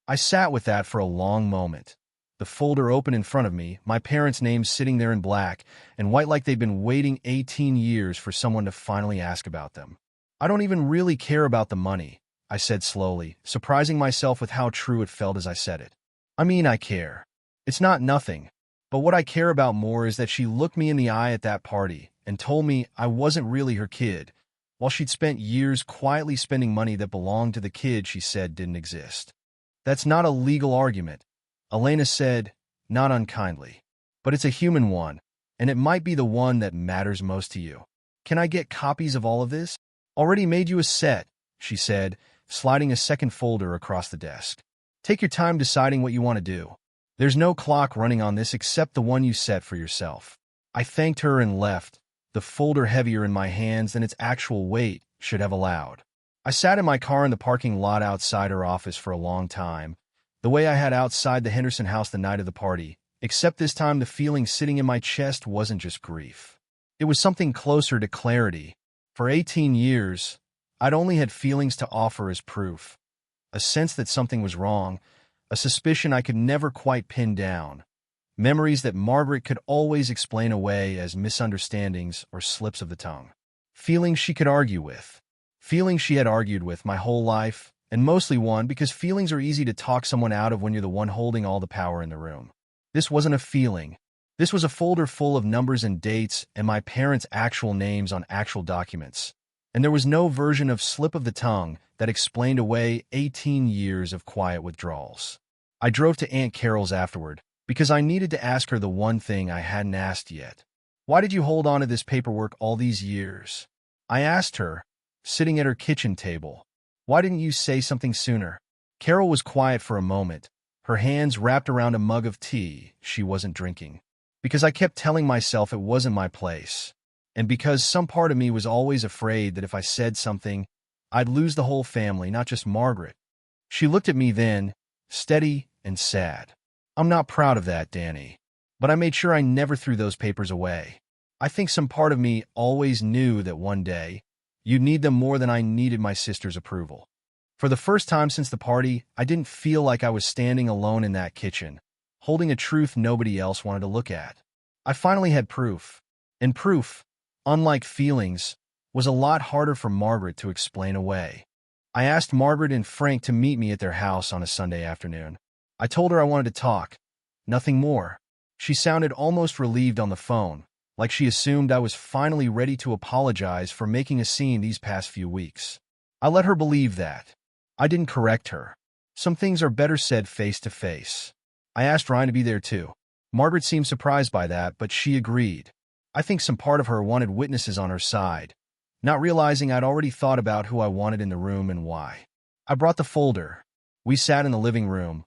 I sat with that for a long moment. The folder open in front of me, my parents' names sitting there in black and white like they'd been waiting 18 years for someone to finally ask about them. "I don't even really care about the money," I said slowly, surprising myself with how true it felt as I said it. I mean, I care. It's not nothing. But what I care about more is that she looked me in the eye at that party and told me I wasn't really her kid, while she'd spent years quietly spending money that belonged to the kid she said didn't exist. That's not a legal argument, Elena said, not unkindly. But it's a human one, and it might be the one that matters most to you. Can I get copies of all of this? Already made you a set, she said, sliding a second folder across the desk. Take your time deciding what you want to do. There's no clock running on this except the one you set for yourself. I thanked her and left, the folder heavier in my hands than its actual weight should have allowed. I sat in my car in the parking lot outside her office for a long time, the way I had outside the Henderson house the night of the party, except this time the feeling sitting in my chest wasn't just grief. It was something closer to clarity. For 18 years, I'd only had feelings to offer as proof. A sense that something was wrong, a suspicion I could never quite pin down. Memories that Margaret could always explain away as misunderstandings or slips of the tongue. Feelings she could argue with. Feelings she had argued with my whole life, and mostly won because feelings are easy to talk someone out of when you're the one holding all the power in the room. This wasn't a feeling. This was a folder full of numbers and dates and my parents' actual names on actual documents. And there was no version of slip of the tongue that explained away 18 years of quiet withdrawals. I drove to Aunt Carol's afterward, because I needed to ask her the one thing I hadn't asked yet. Why did you hold on to this paperwork all these years? I asked her, sitting at her kitchen table. Why didn't you say something sooner? Carol was quiet for a moment, her hands wrapped around a mug of tea she wasn't drinking. Because I kept telling myself it wasn't my place. And because some part of me was always afraid that if I said something, I'd lose the whole family, not just Margaret. She looked at me then, steady and sad. I'm not proud of that, Danny. But I made sure I never threw those papers away. I think some part of me always knew that one day, you'd need them more than I needed my sister's approval. For the first time since the party, I didn't feel like I was standing alone in that kitchen, holding a truth nobody else wanted to look at. I finally had proof. And proof, unlike feelings, was a lot harder for Margaret to explain away. I asked Margaret and Frank to meet me at their house on a Sunday afternoon. I told her I wanted to talk. Nothing more. She sounded almost relieved on the phone, like she assumed I was finally ready to apologize for making a scene these past few weeks. I let her believe that. I didn't correct her. Some things are better said face to face. I asked Ryan to be there too. Margaret seemed surprised by that, but she agreed. I think some part of her wanted witnesses on her side, not realizing I'd already thought about who I wanted in the room and why. I brought the folder. We sat in the living room,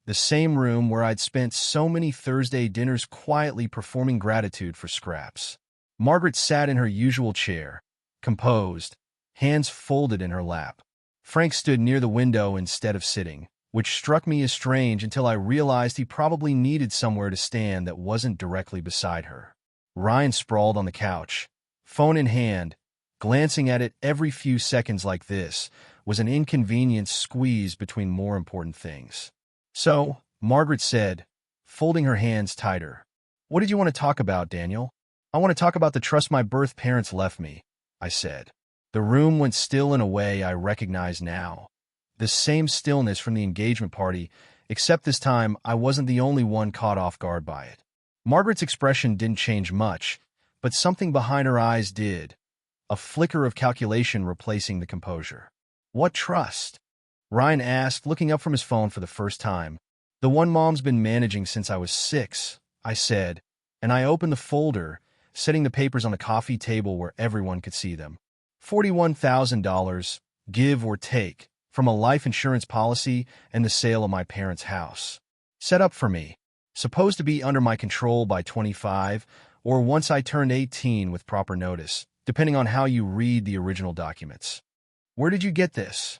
the same room where I'd spent so many Thursday dinners quietly performing gratitude for scraps. Margaret sat in her usual chair, composed, hands folded in her lap. Frank stood near the window instead of sitting, which struck me as strange until I realized he probably needed somewhere to stand that wasn't directly beside her. Ryan sprawled on the couch, phone in hand, glancing at it every few seconds. Like this was an inconvenient squeeze between more important things. So, Margaret said, folding her hands tighter. What did you want to talk about, Daniel? I want to talk about the trust my birth parents left me, I said. The room went still in a way I recognized now. The same stillness from the engagement party, except this time I wasn't the only one caught off guard by it. Margaret's expression didn't change much, but something behind her eyes did. A flicker of calculation replacing the composure. What trust? Ryan asked, looking up from his phone for the first time. The one Mom's been managing since I was 6, I said, and I opened the folder, setting the papers on the coffee table where everyone could see them. $41,000, give or take, from a life insurance policy and the sale of my parents' house. Set up for me, supposed to be under my control by 25, or once I turned 18 with proper notice, depending on how you read the original documents. Where did you get this?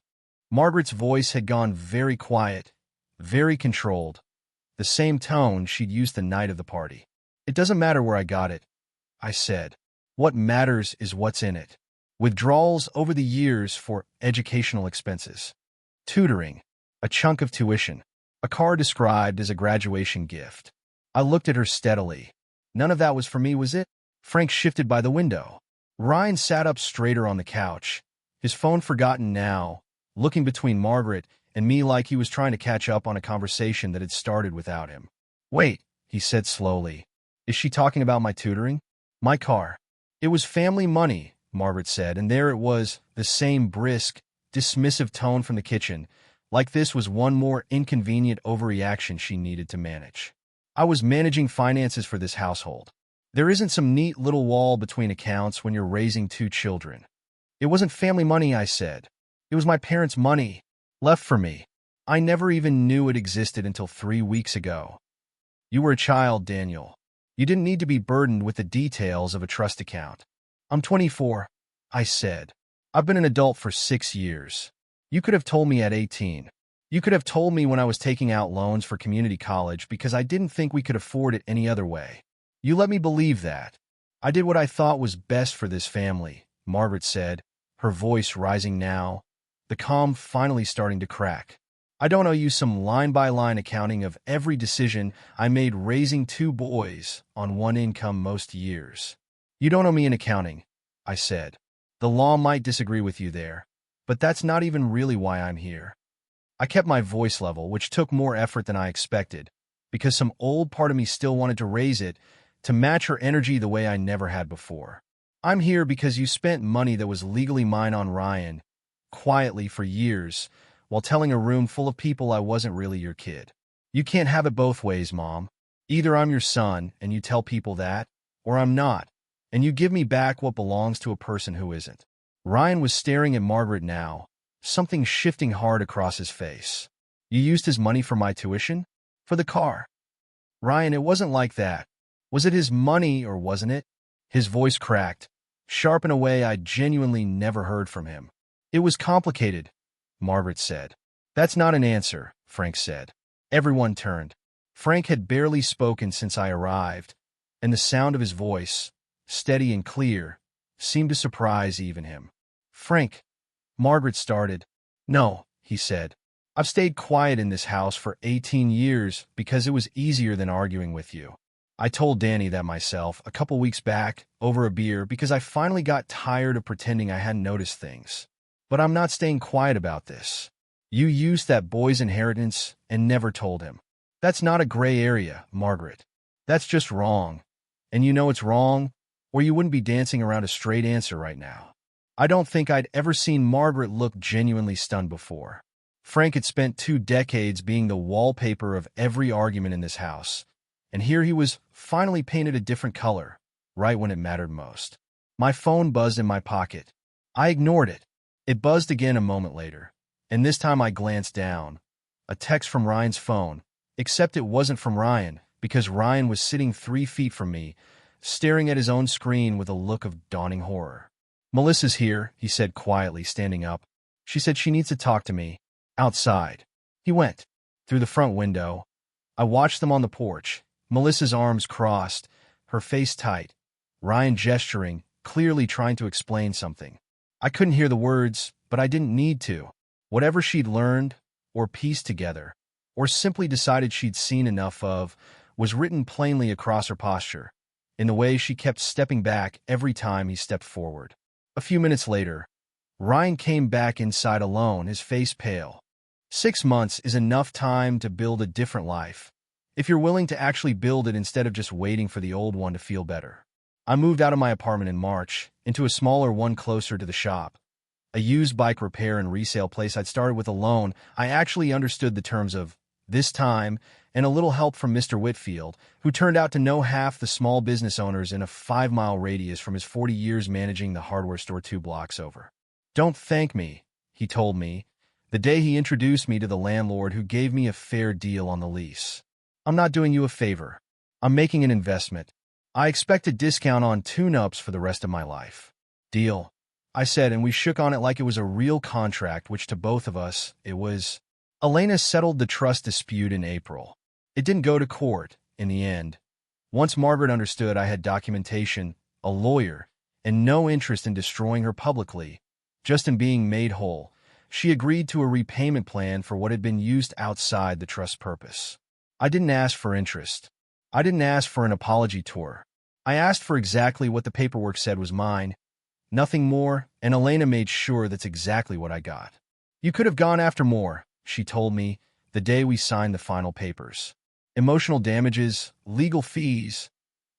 Margaret's voice had gone very quiet, very controlled, the same tone she'd used the night of the party. It doesn't matter where I got it, I said. What matters is what's in it. Withdrawals over the years for educational expenses. Tutoring, a chunk of tuition, a car described as a graduation gift. I looked at her steadily. None of that was for me, was it? Frank shifted by the window. Ryan sat up straighter on the couch, his phone forgotten now, looking between Margaret and me like he was trying to catch up on a conversation that had started without him. "Wait," he said slowly. "Is she talking about my tutoring? My car?" "It was family money," Margaret said, and there it was, the same brisk, dismissive tone from the kitchen, like this was one more inconvenient overreaction she needed to manage. "I was managing finances for this household. There isn't some neat little wall between accounts when you're raising two children." "It wasn't family money," I said. "It was my parents' money, left for me. I never even knew it existed until 3 weeks ago." "You were a child, Daniel. You didn't need to be burdened with the details of a trust account." "I'm 24, I said. "I've been an adult for 6 years. You could have told me at 18. You could have told me when I was taking out loans for community college because I didn't think we could afford it any other way. You let me believe that. I did what I thought was best for this family," Margaret said, her voice rising now, the calm finally starting to crack. "I don't owe you some line-by-line accounting of every decision I made raising 2 boys on one income most years." "You don't owe me an accounting," I said. "The law might disagree with you there, but that's not even really why I'm here." I kept my voice level, which took more effort than I expected, because some old part of me still wanted to raise it to match her energy the way I never had before. "I'm here because you spent money that was legally mine on Ryan, quietly for years, while telling a room full of people I wasn't really your kid. You can't have it both ways, Mom. Either I'm your son, and you tell people that, or I'm not, and you give me back what belongs to a person who isn't." Ryan was staring at Margaret now, something shifting hard across his face. "You used his money for my tuition? For the car?" "Ryan, it wasn't like that. Was it his money or wasn't it?" His voice cracked, sharp in a way I'd genuinely never heard from him. "It was complicated," Margaret said. "That's not an answer," Frank said. Everyone turned. Frank had barely spoken since I arrived, and the sound of his voice, steady and clear, seemed to surprise even him. "Frank," Margaret started. "No," he said. "I've stayed quiet in this house for 18 years because it was easier than arguing with you. I told Danny that myself a couple weeks back over a beer because I finally got tired of pretending I hadn't noticed things. But I'm not staying quiet about this. You used that boy's inheritance and never told him. That's not a gray area, Margaret. That's just wrong. And you know it's wrong, or you wouldn't be dancing around a straight answer right now." I don't think I'd ever seen Margaret look genuinely stunned before. Frank had spent 2 decades being the wallpaper of every argument in this house, and here he was finally painted a different color, right when it mattered most. My phone buzzed in my pocket. I ignored it. It buzzed again a moment later, and this time I glanced down. A text from Ryan's phone, except it wasn't from Ryan, because Ryan was sitting 3 feet from me, staring at his own screen with a look of dawning horror. "Melissa's here," he said quietly, standing up. "She said she needs to talk to me. Outside." He went. Through the front window, I watched them on the porch, Melissa's arms crossed, her face tight, Ryan gesturing, clearly trying to explain something. I couldn't hear the words, but I didn't need to. Whatever she'd learned, or pieced together, or simply decided she'd seen enough of, was written plainly across her posture, in the way she kept stepping back every time he stepped forward. A few minutes later, Ryan came back inside alone, his face pale. 6 months is enough time to build a different life, if you're willing to actually build it instead of just waiting for the old one to feel better. I moved out of my apartment in March, into a smaller one closer to the shop. A used bike repair and resale place I'd started with a loan. I actually understood the terms of this time, and a little help from Mr. Whitfield, who turned out to know half the small business owners in a 5-mile radius from his 40 years managing the hardware store 2 blocks over. "Don't thank me," he told me, the day he introduced me to the landlord who gave me a fair deal on the lease. "I'm not doing you a favor. I'm making an investment. I expect a discount on tune-ups for the rest of my life." "Deal," I said, and we shook on it like it was a real contract, which to both of us, it was. Elena settled the trust dispute in April. It didn't go to court, in the end. Once Margaret understood I had documentation, a lawyer, and no interest in destroying her publicly, just in being made whole, she agreed to a repayment plan for what had been used outside the trust purpose. I didn't ask for interest. I didn't ask for an apology tour. I asked for exactly what the paperwork said was mine, nothing more, and Elena made sure that's exactly what I got. You could have gone after more, she told me the day we signed the final papers. Emotional damages, legal fees,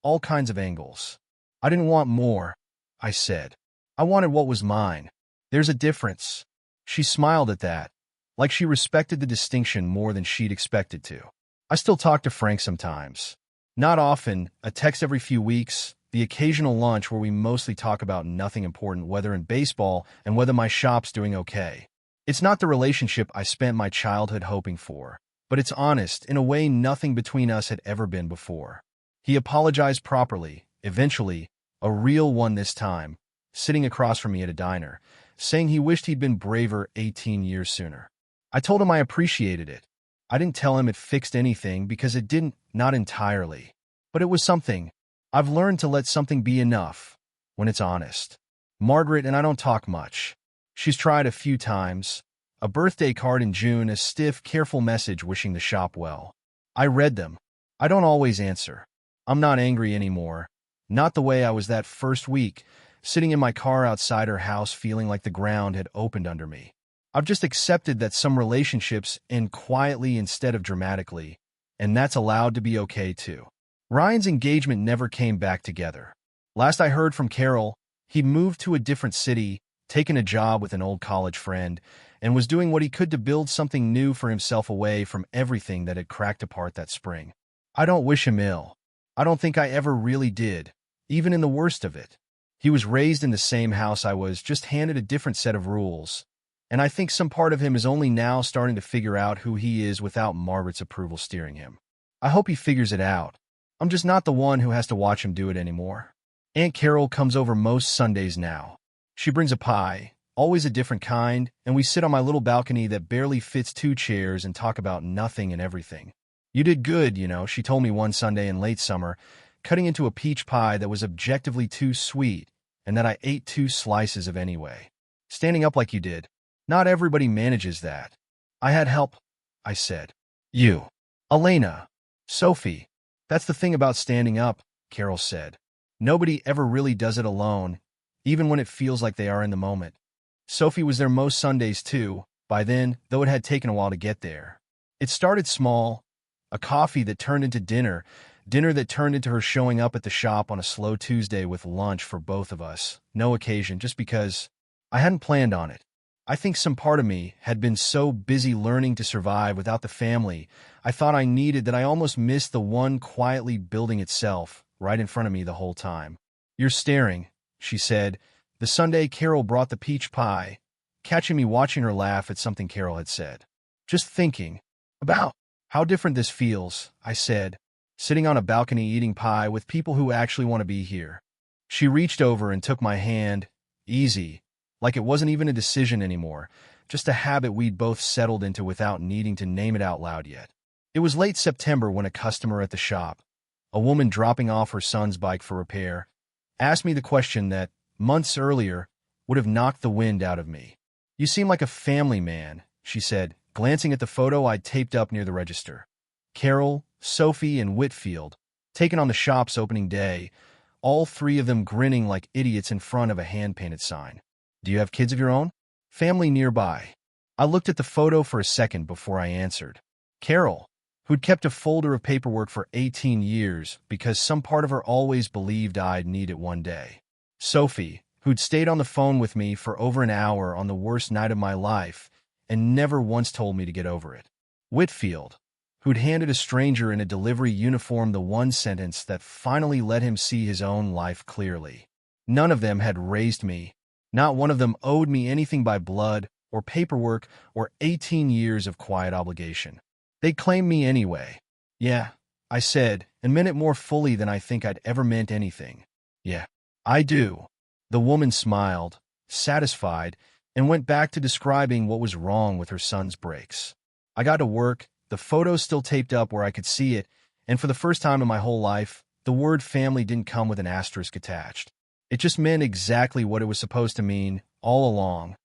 all kinds of angles. I didn't want more, I said. I wanted what was mine. There's a difference. She smiled at that, like she respected the distinction more than she'd expected to. I still talk to Frank sometimes. Not often, a text every few weeks, the occasional lunch where we mostly talk about nothing important, whether in baseball and whether my shop's doing okay. It's not the relationship I spent my childhood hoping for, but it's honest in a way nothing between us had ever been before. He apologized properly, eventually, a real one this time, sitting across from me at a diner, saying he wished he'd been braver 18 years sooner. I told him I appreciated it. I didn't tell him it fixed anything because it didn't, not entirely. But it was something. I've learned to let something be enough when it's honest. Margaret and I don't talk much. She's tried a few times. A birthday card in June, a stiff, careful message wishing the shop well. I read them. I don't always answer. I'm not angry anymore. Not the way I was that first week, sitting in my car outside her house feeling like the ground had opened under me. I've just accepted that some relationships end quietly instead of dramatically, and that's allowed to be okay too. Ryan's engagement never came back together. Last I heard from Carol, he'd moved to a different city, taken a job with an old college friend, and was doing what he could to build something new for himself away from everything that had cracked apart that spring. I don't wish him ill. I don't think I ever really did, even in the worst of it. He was raised in the same house I was, just handed a different set of rules. And I think some part of him is only now starting to figure out who he is without Margaret's approval steering him. I hope he figures it out. I'm just not the one who has to watch him do it anymore. Aunt Carol comes over most Sundays now. She brings a pie, always a different kind, and we sit on my little balcony that barely fits 2 chairs and talk about nothing and everything. You did good, she told me one Sunday in late summer, cutting into a peach pie that was objectively too sweet, and that I ate 2 slices of anyway. Standing up like you did. Not everybody manages that. I had help, I said. You. Elena. Sophie. That's the thing about standing up, Carol said. Nobody ever really does it alone, even when it feels like they are in the moment. Sophie was there most Sundays too, by then, though it had taken a while to get there. It started small, a coffee that turned into dinner that turned into her showing up at the shop on a slow Tuesday with lunch for both of us, no occasion, just because I hadn't planned on it. I think some part of me had been so busy learning to survive without the family I thought I needed that I almost missed the one quietly building itself right in front of me the whole time. You're staring, she said, the Sunday Carol brought the peach pie, catching me watching her laugh at something Carol had said. Just thinking about how different this feels, I said, sitting on a balcony eating pie with people who actually want to be here. She reached over and took my hand, easy, like it wasn't even a decision anymore, just a habit we'd both settled into without needing to name it out loud yet. It was late September when a customer at the shop, a woman dropping off her son's bike for repair, asked me the question that, months earlier, would have knocked the wind out of me. You seem like a family man, she said, glancing at the photo I'd taped up near the register. Carol, Sophie, and Whitfield, taken on the shop's opening day, all 3 of them grinning like idiots in front of a hand-painted sign. Do you have kids of your own? Family nearby. I looked at the photo for a second before I answered. Carol, who'd kept a folder of paperwork for 18 years because some part of her always believed I'd need it one day. Sophie, who'd stayed on the phone with me for over an hour on the worst night of my life and never once told me to get over it. Whitfield, who'd handed a stranger in a delivery uniform the one sentence that finally let him see his own life clearly. None of them had raised me. Not one of them owed me anything by blood or paperwork or 18 years of quiet obligation. They claimed me anyway. Yeah, I said, and meant it more fully than I think I'd ever meant anything. Yeah, I do. The woman smiled, satisfied, and went back to describing what was wrong with her son's brakes. I got to work, the photo still taped up where I could see it, and for the first time in my whole life, the word family didn't come with an asterisk attached. It just meant exactly what it was supposed to mean all along.